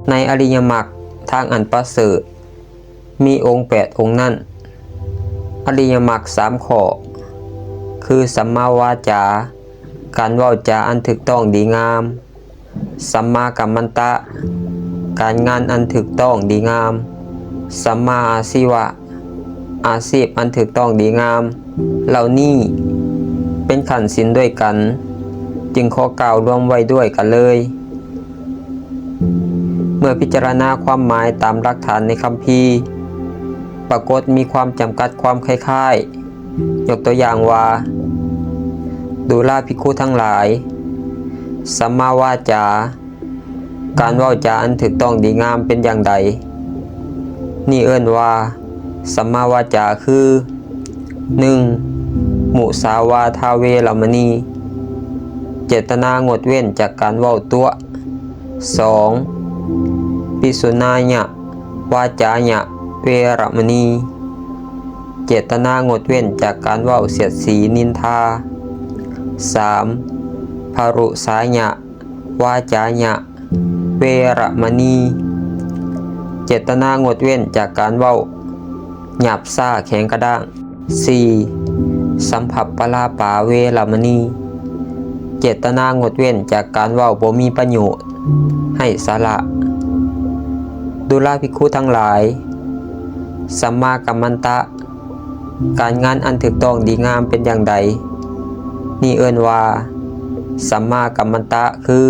ในอริยมรรคทางอันประเสริฐมีองค์8องค์นั้นอริยมรรค3ข้อคือสัมมาวาจาการเว้าจาอันถูกต้องดีงามสัมมากัมมันตะการงานอันถูกต้องดีงามสัมมาอาชีวะอาชีพอันถูกต้องดีงามเหล่านี้เป็นขันธ์ศีลด้วยกันจึงขอกล่าวรวมไว้ด้วยกันเลยเมื่อพิจารณาความหมายตามหลักฐานในคัมภีร์ปรากฏมีความจำกัดความคล้ายๆยกตัวอย่างว่าดูลาภิกขุทั้งหลายสัมมาวาจาการเว้าจาอันถูกต้องดีงามเป็นอย่างใดนี่เอิ้นว่าสัมมาวาจาคือ 1. มุสาวาทาเวรมณีเจตนางดเว้นจากการเว้าตัว 2. ปิสุนายะวาจายะเวรมณีเจตนางดเว้นจากการเว้าเสียดสีนินทา 3. ภรุสายะวาจายะเวรมณีเจตนางดเว้นจากการเว้าหยาบซ่าแข็งกระด้าง 4. สัมผัสปลาปาเวรมณีเจตนางดเว้นจากการเว้าบ่มีประโยชน์ให้สาระดูลาภิกขุทั้งหลายสัมมากัมมันตะการงานอันถูกต้องดีงามเป็นอย่างใดนี่เอิ้นว่าสัมมากัมมันตะคือ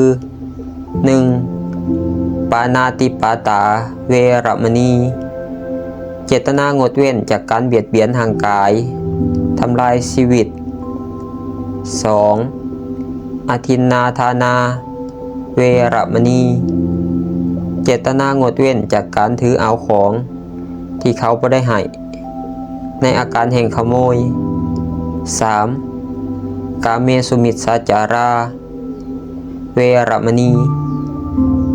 1. ปานาติปาตาเวรมณีเจตนางดเว้นจากการเบียดเบียนทางกายทำลายชีวิต 2. อทินนาทานาเวรมณีเจตนางดเว้นจากการถือเอาของที่เขาบ่ได้ให้ในอาการแห่งขโมย 3. กาเมสุมิจฉาจาราเวรมณี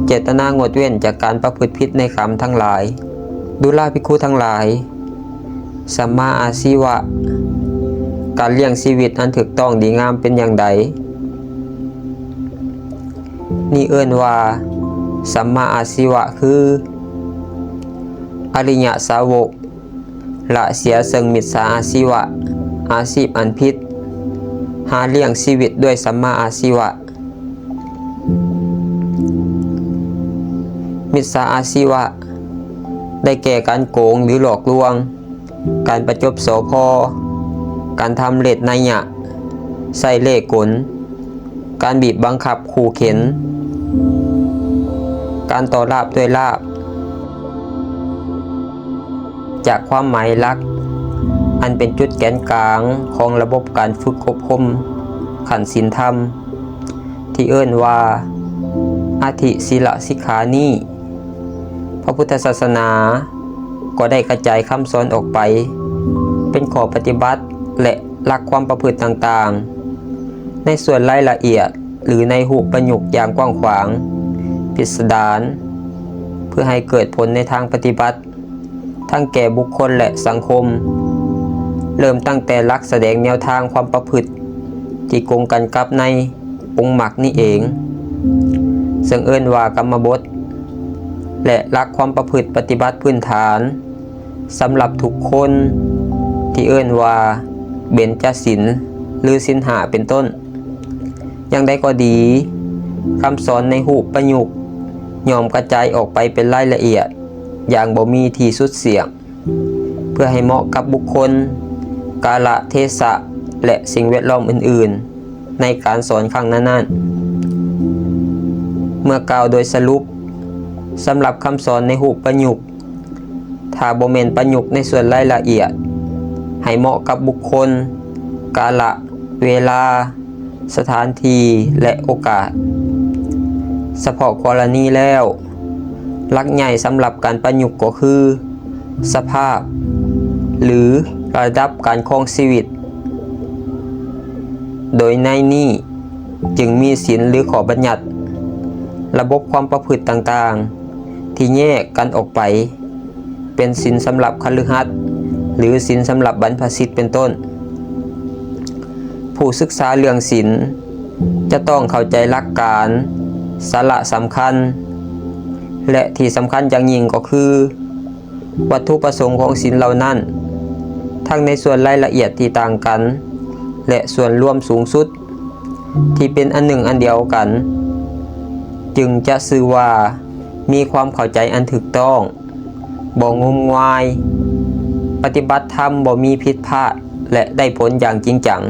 เจตนางดเว้นจากการประพฤติผิดในกรรมทั้งหลายดูลาภิกขุทั้งหลายสัมมาอาชีวะการเลี้ยงชีวิตอันถูกต้องดีงามเป็นอย่างใดนี่เอิ้นว่าสัมมาอาชีวะคืออริยสาวกละเสียซึ่งมิจฉาอาชีวะอาชีพอันผิดหาเลี้ยงชีวิตด้วยสัมมาอาชีวะมิจฉาอาชีวะได้แก่การโกงหรือหลอกลวงการประจบโสภการทำเล็ดนัยยะใส่เล่ห์กลการบีบบังคับขู่เข็นการต่อลาภด้วยลาภจากความหมายหลักอันเป็นจุดแกนกลางของระบบการฝึกอบรมขันธ์ศีลธรรมที่เอิ้นว่าอธิศีลสิกขานี้พระพุทธศาสนาก็ได้กระจายคำสอนออกไปเป็นข้อปฏิบัติและหลักความประพฤติต่างๆในส่วนรายละเอียดหรือในรูปประยุกต์อย่างกว้างขวางพิสดารเพื่อให้เกิดผลในทางปฏิบัติทั้งแก่บุคคลและสังคมเริ่มตั้งแต่หลักแสดงแนวทางความประพฤติที่กงกันกับในองค์มรรคนี้เองซึ่งเอิ้นว่ากรรมบทและหลักความประพฤติปฏิบัติพื้นฐานสำหรับทุกคนที่เอิ้นว่าเบญจศีลหรือศีล5เป็นต้นอย่างใดก็ดีคำสอนในรูปประยุกต์ย่อมกระจายออกไปเป็นรายละเอียดอย่างบ่มีที่สุดเสียงเพื่อให้เหมาะกับบุคคลกาลเทศะและสิ่งแวดล้อมอื่นๆในการสอนครั้งนั้นๆเมื่อกล่าวโดยสรุปสำหรับคำสอนในรูปประยุกต์ถ้าบ่แม่นประยุกต์ในส่วนรายละเอียดให้เหมาะกับบุคคลกาลเวลาสถานที่และโอกาสเฉพาะกรณีแล้วหลักใหญ่สำหรับการประยุกต์ก็คือสภาพหรือระดับการครองชีวิตโดยในนี้จึงมีศีลหรือข้อบัญญัติระบบความประพฤติต่างๆที่แยกกันออกไปเป็นศีลสำหรับคฤหัสถ์หรือศีลสำหรับบรรพชิตเป็นต้นผู้ศึกษาเรื่องศีลจะต้องเข้าใจหลักการสาระสำคัญ และที่สำคัญอย่างยิ่งก็คือวัตถุประสงค์ของศีลเหล่านั้นทั้งในส่วนรายละเอียดที่ต่างกันและส่วนรวมสูงสุดที่เป็นอันหนึ่งอันเดียวกันจึงจะชื่อว่ามีความเข้าใจอันถูกต้องบ่งมงายปฏิบัติธรรมบ่มีผิดพลาดและได้ผลอย่างจริงจัง